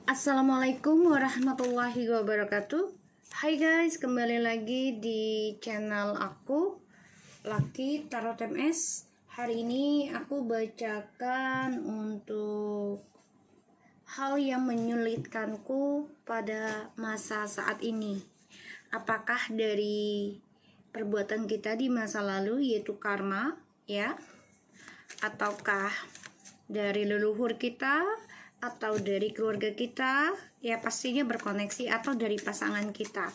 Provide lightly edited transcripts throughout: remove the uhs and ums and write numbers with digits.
Assalamualaikum warahmatullahi wabarakatuh. Hai guys, kembali lagi di channel aku Lucky Tarot MS. Hari ini aku bacakan untuk hal yang menyulitkanku pada masa saat ini. Apakah dari perbuatan kita di masa lalu, yaitu karma, ya, ataukah dari leluhur kita, atau dari keluarga kita, ya pastinya berkoneksi, atau dari pasangan kita.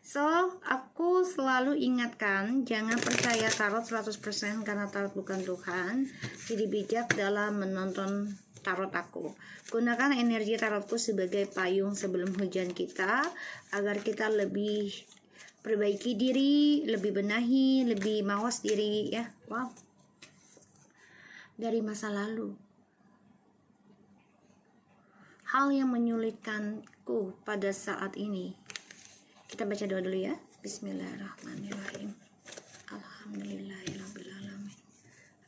So, aku selalu ingatkan, jangan percaya tarot 100% karena tarot bukan Tuhan. Jadi bijak dalam menonton tarot aku. Gunakan energi tarotku sebagai payung sebelum hujan kita, agar kita lebih perbaiki diri, lebih benahi, lebih mawas diri, ya. Wow. Dari masa lalu. Hal yang menyulitkanku pada saat ini. Kita baca doa dulu ya. Bismillahirrahmanirrahim. Alhamdulillahirabbil alamin.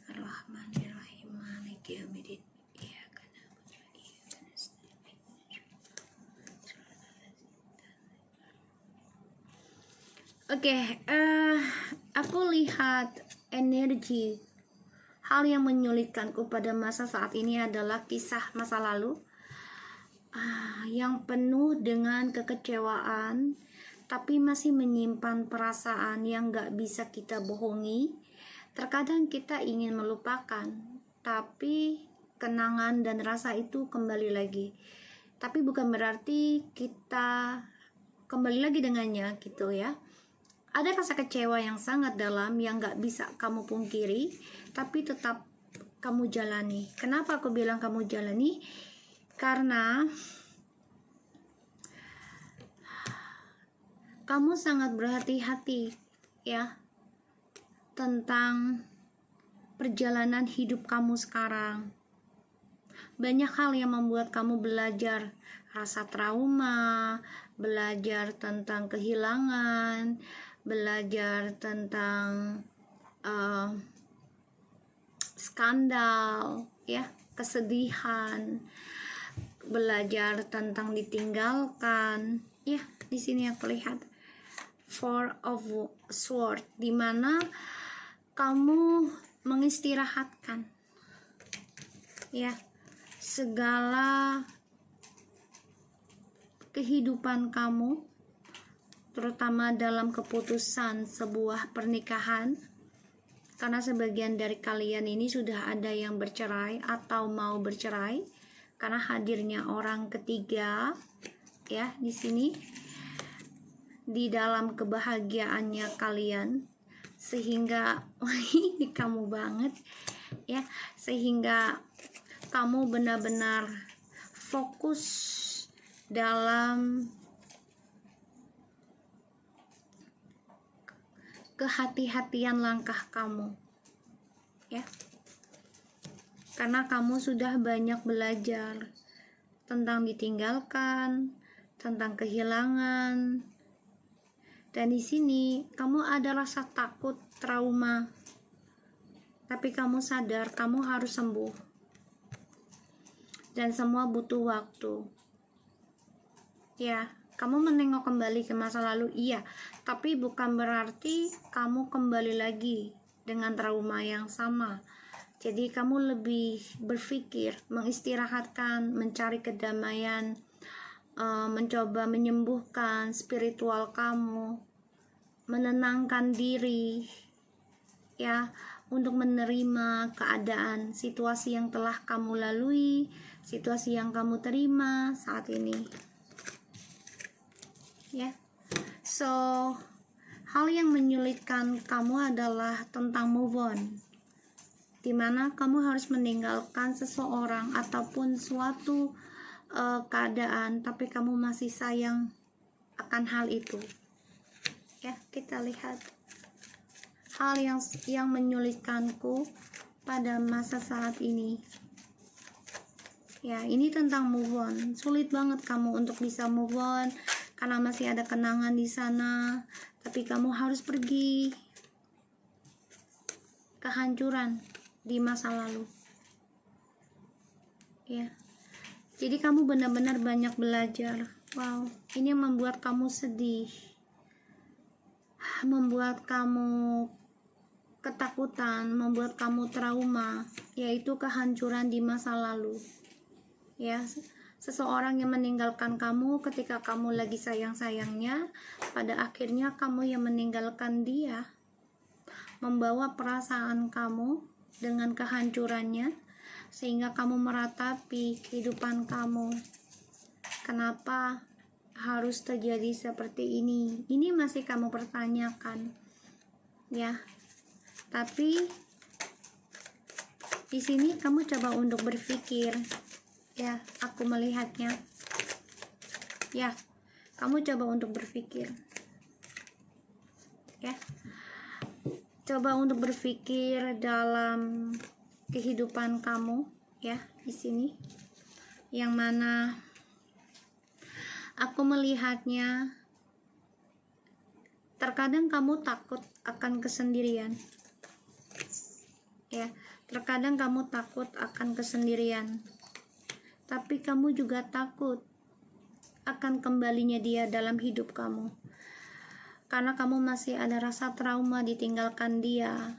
Arrahmanirrahim. Maliki yaumiddin. Iyyaka na'budu wa iyyaka nasta'in. Oke, aku lihat energi. Hal yang menyulitkanku pada masa saat ini adalah kisah masa lalu yang penuh dengan kekecewaan, tapi masih menyimpan perasaan yang gak bisa kita bohongi. Terkadang kita ingin melupakan, tapi kenangan dan rasa itu kembali lagi. Tapi bukan berarti kita kembali lagi dengannya gitu ya. Ada rasa kecewa yang sangat dalam yang gak bisa kamu pungkiri, tapi tetap kamu jalani. Kenapa aku bilang kamu jalani? Karena kamu sangat berhati-hati ya tentang perjalanan hidup kamu sekarang. Banyak hal yang membuat kamu belajar rasa trauma, belajar tentang kehilangan, belajar tentang skandal, ya, kesedihan, belajar tentang ditinggalkan. Ya, di sini aku lihat Four of Swords, di mana kamu mengistirahatkan ya segala kehidupan kamu, terutama dalam keputusan sebuah pernikahan. Karena sebagian dari kalian ini sudah ada yang bercerai atau mau bercerai karena hadirnya orang ketiga ya di sini di dalam kebahagiaannya kalian, sehingga ini kamu banget ya, sehingga kamu benar-benar fokus dalam kehati-hatian langkah kamu ya, karena kamu sudah banyak belajar tentang ditinggalkan, tentang kehilangan, dan di sini kamu ada rasa takut, trauma, tapi kamu sadar kamu harus sembuh, dan semua butuh waktu ya. Kamu menengok kembali ke masa lalu, iya, tapi bukan berarti kamu kembali lagi dengan trauma yang sama. Jadi kamu lebih berpikir, mengistirahatkan, mencari kedamaian, mencoba menyembuhkan spiritual kamu, menenangkan diri ya, untuk menerima keadaan, situasi yang telah kamu lalui, situasi yang kamu terima saat ini ya. So, hal yang menyulitkan kamu adalah tentang move on, dimana kamu harus meninggalkan seseorang ataupun suatu keadaan, tapi kamu masih sayang akan hal itu ya. Kita lihat hal yang menyulitkanku pada masa saat ini ya, ini tentang move on. Sulit banget kamu untuk bisa move on karena masih ada kenangan di sana, tapi kamu harus pergi. Kehancuran di masa lalu ya. Jadi kamu benar-benar banyak belajar. Wow, ini membuat kamu sedih, membuat kamu ketakutan, membuat kamu trauma, yaitu kehancuran di masa lalu. Ya, seseorang yang meninggalkan kamu ketika kamu lagi sayang-sayangnya, pada akhirnya kamu yang meninggalkan dia, membawa perasaan kamu dengan kehancurannya, sehingga kamu meratapi kehidupan kamu. Kenapa harus terjadi seperti ini? Ini masih kamu pertanyakan, ya. Tapi di sini kamu coba untuk berpikir, ya, aku melihatnya. Ya, kamu coba untuk berpikir. Ya. Coba untuk berpikir dalam kehidupan kamu, ya, di sini. Yang mana aku melihatnya, terkadang kamu takut akan kesendirian. Ya, terkadang kamu takut akan kesendirian. Tapi kamu juga takut akan kembalinya dia dalam hidup kamu. Karena kamu masih ada rasa trauma ditinggalkan dia.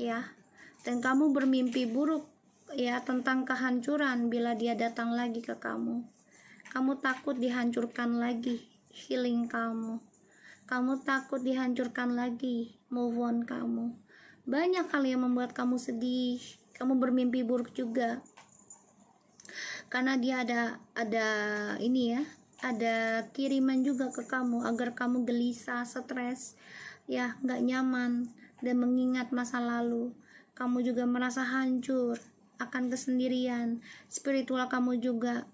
Ya. Dan kamu bermimpi buruk, ya, tentang kehancuran bila dia datang lagi ke kamu. Kamu takut dihancurkan lagi healing kamu. Kamu takut dihancurkan lagi move on kamu. Banyak hal yang membuat kamu sedih. Kamu bermimpi buruk juga. Karena dia ada ini ya, ada kiriman juga ke kamu agar kamu gelisah, stres, ya, nggak nyaman dan mengingat masa lalu. Kamu juga merasa hancur akan kesendirian. Spiritual kamu juga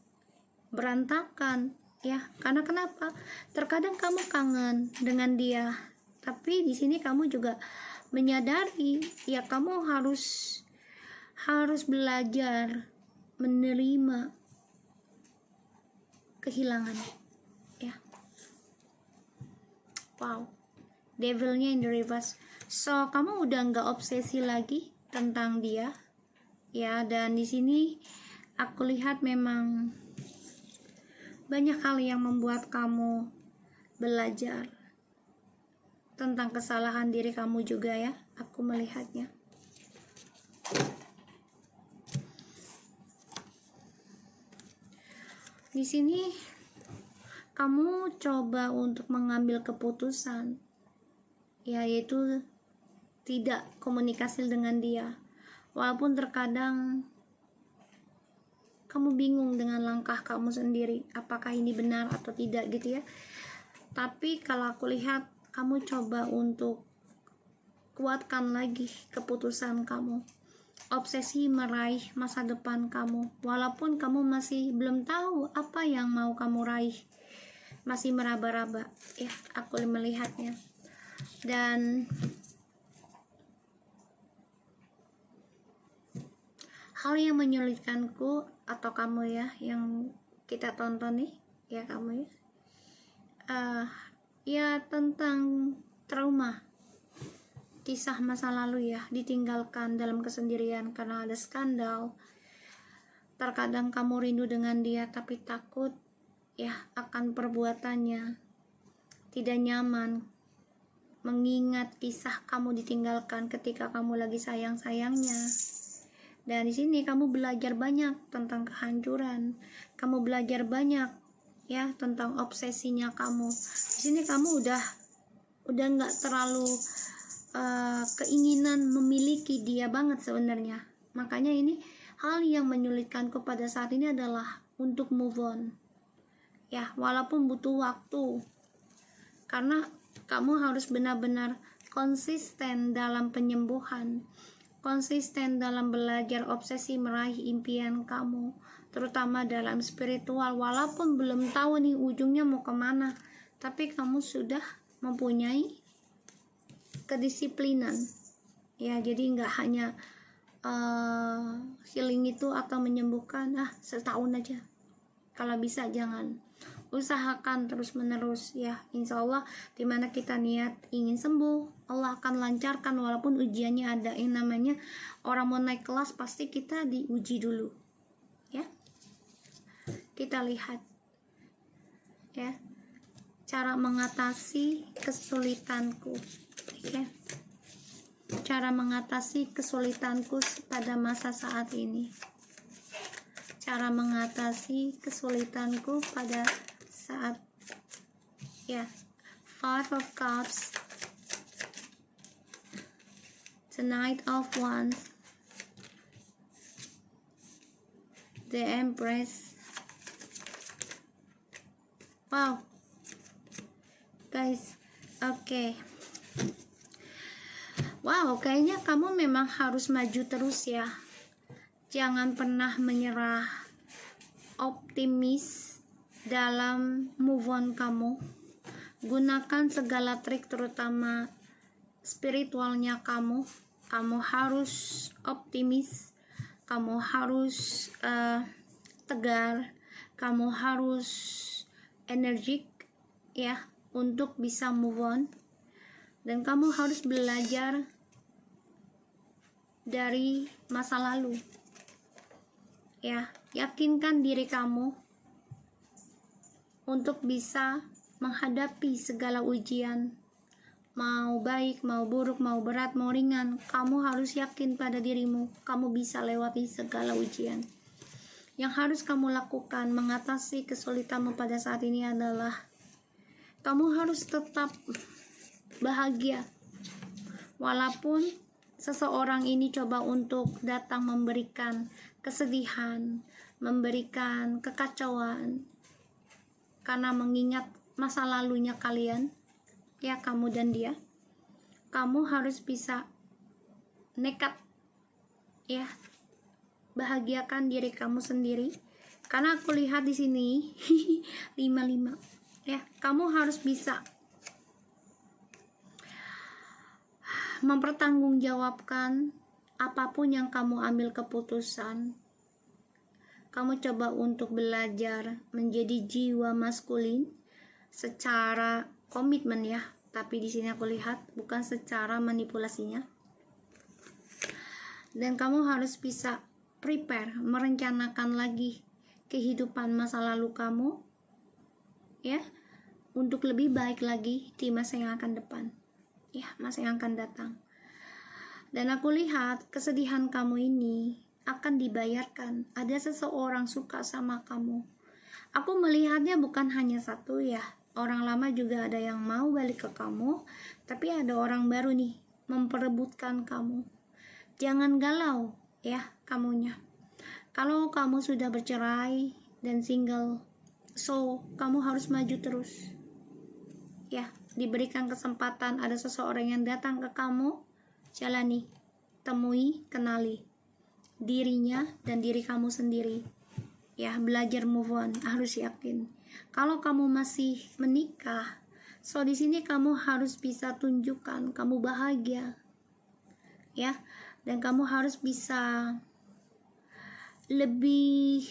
berantakan, ya. Karena kenapa? Terkadang kamu kangen dengan dia. Tapi di sini kamu juga menyadari, ya, kamu harus belajar menerima kehilangan, ya. Wow, devilnya in the reverse. So kamu udah nggak obsesi lagi tentang dia, ya. Dan di sini aku lihat memang banyak hal yang membuat kamu belajar tentang kesalahan diri kamu juga, ya. Aku melihatnya. Di sini kamu coba untuk mengambil keputusan, yaitu tidak komunikasi dengan dia. Walaupun terkadang kamu bingung dengan langkah kamu sendiri, apakah ini benar atau tidak gitu, ya. Tapi kalau aku lihat, kamu coba untuk kuatkan lagi keputusan kamu. Obsesi meraih masa depan kamu, walaupun kamu masih belum tahu apa yang mau kamu raih, masih meraba-raba, ya, aku melihatnya. Dan hal yang menyulitkanku atau kamu, ya, yang kita tonton nih, ya, kamu, ya, ya, tentang trauma, kisah masa lalu, ya, ditinggalkan dalam kesendirian karena ada skandal. Terkadang kamu rindu dengan dia tapi takut, ya, akan perbuatannya, tidak nyaman mengingat kisah kamu ditinggalkan ketika kamu lagi sayang-sayangnya. Dan di sini kamu belajar banyak tentang kehancuran, kamu belajar banyak, ya, tentang obsesinya kamu. Di sini kamu udah nggak terlalu keinginan memiliki dia banget sebenarnya. Makanya ini hal yang menyulitkanku pada saat ini adalah untuk move on, ya, walaupun butuh waktu. Karena kamu harus benar-benar konsisten dalam penyembuhan, konsisten dalam belajar obsesi meraih impian kamu, terutama dalam spiritual. Walaupun belum tahu nih ujungnya mau kemana, tapi kamu sudah mempunyai kedisiplinan, ya. Jadi nggak hanya healing itu atau menyembuhkan setahun aja. Kalau bisa jangan, usahakan terus menerus, ya. Insya Allah dimana kita niat ingin sembuh, Allah akan lancarkan. Walaupun ujiannya ada, yang namanya orang mau naik kelas pasti kita diuji dulu, ya. Kita lihat ya, cara mengatasi kesulitanku, ya. Cara mengatasi kesulitanku pada masa saat ini. Cara mengatasi kesulitanku pada saat, ya. Five of Cups, the Knight of Wands, the Empress. Wow, guys, oke. Wow, kayaknya kamu memang harus maju terus ya. Jangan pernah menyerah. Optimis dalam move on kamu. Gunakan segala trik, terutama spiritualnya kamu. Kamu harus optimis. Kamu harus tegar. Kamu harus energik ya, untuk bisa move on. Dan kamu harus belajar dari masa lalu ya. Yakinkan diri kamu untuk bisa menghadapi segala ujian, mau baik, mau buruk, mau berat, mau ringan. Kamu harus yakin pada dirimu, kamu bisa lewati segala ujian. Yang harus kamu lakukan mengatasi kesulitanmu pada saat ini adalah kamu harus tetap bahagia. Walaupun seseorang ini coba untuk datang memberikan kesedihan, memberikan kekacauan, karena mengingat masa lalunya kalian, ya, kamu dan dia. Kamu harus bisa nekat, ya, bahagiakan diri kamu sendiri, karena aku lihat di sini 55 ya. Kamu harus bisa mempertanggungjawabkan apapun yang kamu ambil keputusan. Kamu coba untuk belajar menjadi jiwa maskulin secara komitmen ya, tapi di sini aku lihat bukan secara manipulasinya. Dan kamu harus bisa prepare, merencanakan lagi kehidupan masa lalu kamu ya, untuk lebih baik lagi di masa yang akan depan ya, masa yang akan datang. Dan aku lihat kesedihan kamu ini akan dibayarkan. Ada seseorang suka sama kamu. Aku melihatnya bukan hanya satu ya, orang lama juga ada yang mau balik ke kamu, tapi ada orang baru nih memperebutkan kamu. Jangan galau ya kamunya. Kalau kamu sudah bercerai dan single, so kamu harus maju terus ya. Diberikan kesempatan, ada seseorang yang datang ke kamu, jalani, temui, kenali dirinya dan diri kamu sendiri ya. Belajar move on, harus yakin. Kalau kamu masih menikah, so di sini kamu harus bisa tunjukkan kamu bahagia ya, dan kamu harus bisa lebih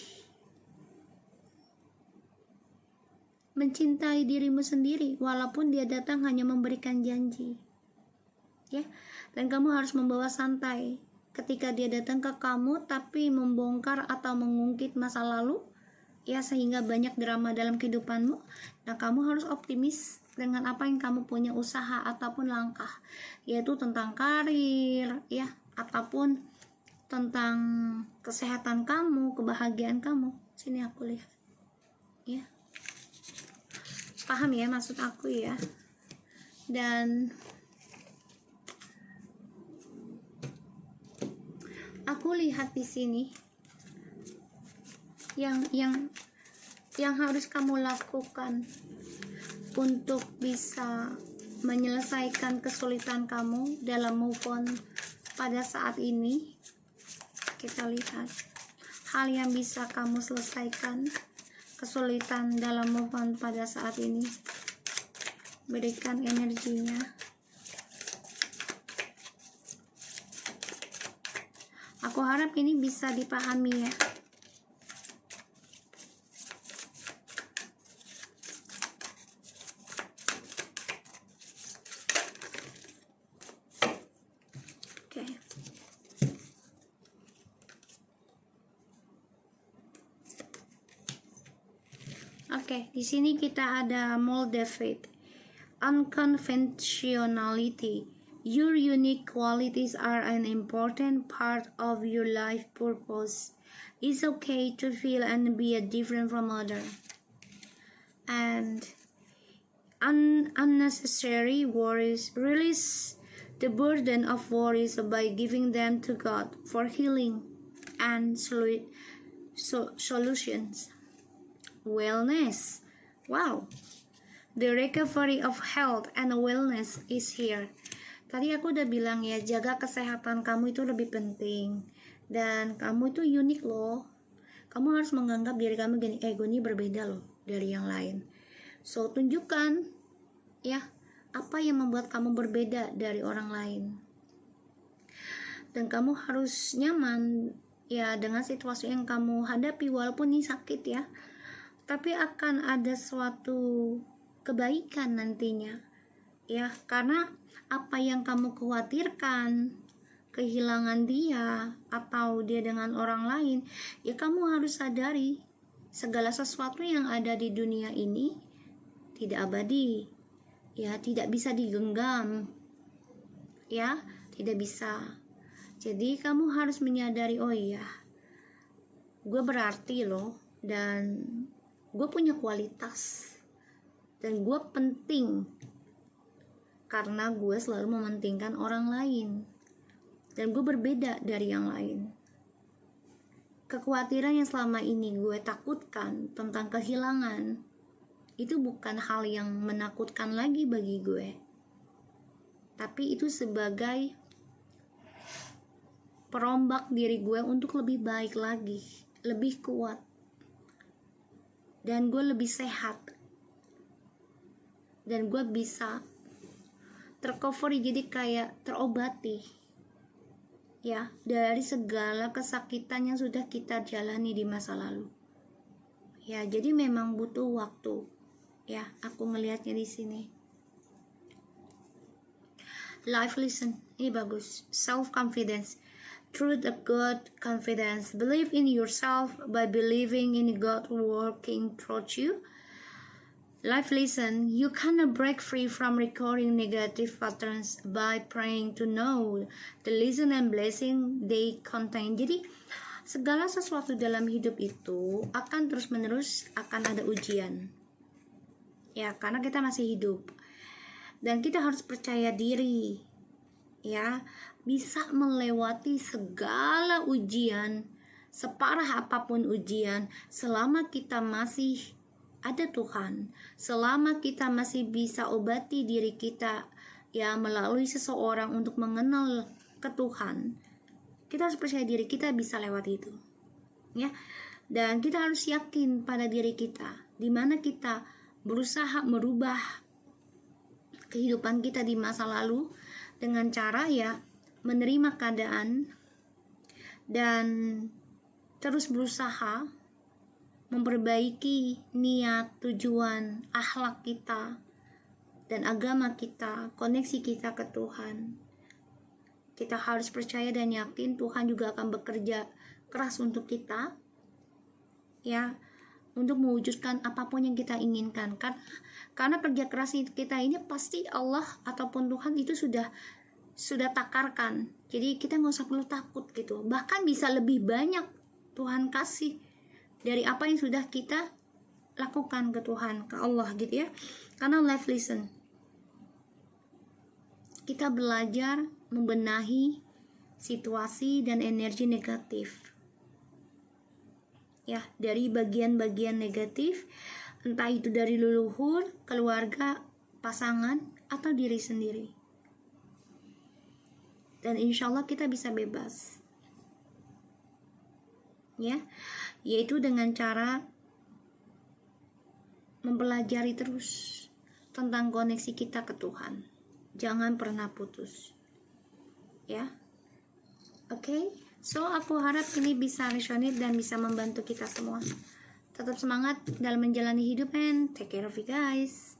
mencintai dirimu sendiri, walaupun dia datang hanya memberikan janji ya. Dan kamu harus membawa santai ketika dia datang ke kamu, tapi membongkar atau mengungkit masa lalu ya, sehingga banyak drama dalam kehidupanmu. Nah, kamu harus optimis dengan apa yang kamu punya, usaha ataupun langkah, yaitu tentang karir ya, ataupun tentang kesehatan kamu, kebahagiaan kamu. Sini aku lihat ya, paham ya maksud aku ya. Dan aku lihat di sini yang harus kamu lakukan untuk bisa menyelesaikan kesulitan kamu dalam move on pada saat ini. Kita lihat hal yang bisa kamu selesaikan kesulitan dalam move on pada saat ini. Berikan energinya. Aku harap ini bisa dipahami ya. Oke. Oke, di sini kita ada moldavit, unconventionality. Your unique qualities are an important part of your life purpose. It's okay to feel and be different from others. And unnecessary worries. Release the burden of worries by giving them to God for healing and solutions. Wellness. Wow. The recovery of health and wellness is here. Tadi aku udah bilang ya, jaga kesehatan kamu itu lebih penting. Dan kamu itu unik loh. Kamu harus menganggap diri kamu gini, gue ini berbeda loh dari yang lain. So, tunjukkan ya, apa yang membuat kamu berbeda dari orang lain. Dan kamu harus nyaman ya dengan situasi yang kamu hadapi, walaupun ini sakit ya. Tapi akan ada suatu kebaikan nantinya. Ya, karena apa yang kamu khawatirkan, kehilangan dia atau dia dengan orang lain, ya kamu harus sadari segala sesuatu yang ada di dunia ini tidak abadi, ya tidak bisa digenggam, ya tidak bisa. Jadi kamu harus menyadari, oh iya, gue berarti loh, dan gue punya kualitas, dan gue penting karena gue selalu mementingkan orang lain, dan gue berbeda dari yang lain. Kekhawatiran yang selama ini gue takutkan tentang kehilangan itu bukan hal yang menakutkan lagi bagi gue, tapi itu sebagai perombak diri gue untuk lebih baik lagi, lebih kuat, dan gue lebih sehat, dan gue bisa tercovery, jadi kayak terobati ya dari segala kesakitan yang sudah kita jalani di masa lalu. Ya, jadi memang butuh waktu. Ya, aku ngelihatnya di sini. Life lesson ini bagus. Self confidence. Through the God confidence. Believe in yourself by believing in God working through you. Life lesson, you cannot break free from recurring negative patterns by praying to know the lesson and blessing they contain. Jadi, segala sesuatu dalam hidup itu akan terus-menerus akan ada ujian. Ya, karena kita masih hidup. Dan kita harus percaya diri. Ya, bisa melewati segala ujian, separah apapun ujian, selama kita masih ada Tuhan, selama kita masih bisa obati diri kita ya melalui seseorang untuk mengenal ke Tuhan, kita harus percaya diri kita bisa lewat itu ya. Dan kita harus yakin pada diri kita, di mana kita berusaha merubah kehidupan kita di masa lalu dengan cara ya menerima keadaan dan terus berusaha memperbaiki niat, tujuan, akhlak kita dan agama kita, koneksi kita ke Tuhan. Kita harus percaya dan yakin Tuhan juga akan bekerja keras untuk kita ya, untuk mewujudkan apapun yang kita inginkan. Karena kerja keras kita ini pasti Allah ataupun Tuhan itu sudah takarkan. Jadi kita nggak usah perlu takut gitu. Bahkan bisa lebih banyak Tuhan kasih dari apa yang sudah kita lakukan ke Tuhan, ke Allah gitu ya. Karena life lesson, kita belajar membenahi situasi dan energi negatif ya, dari bagian-bagian negatif, entah itu dari leluhur, keluarga, pasangan, atau diri sendiri. Dan insya Allah kita bisa bebas ya, yaitu dengan cara mempelajari terus tentang koneksi kita ke Tuhan. Jangan pernah putus ya. Oke, so aku harap ini bisa resonate dan bisa membantu kita semua. Tetap semangat dalam menjalani hidup and take care of you guys.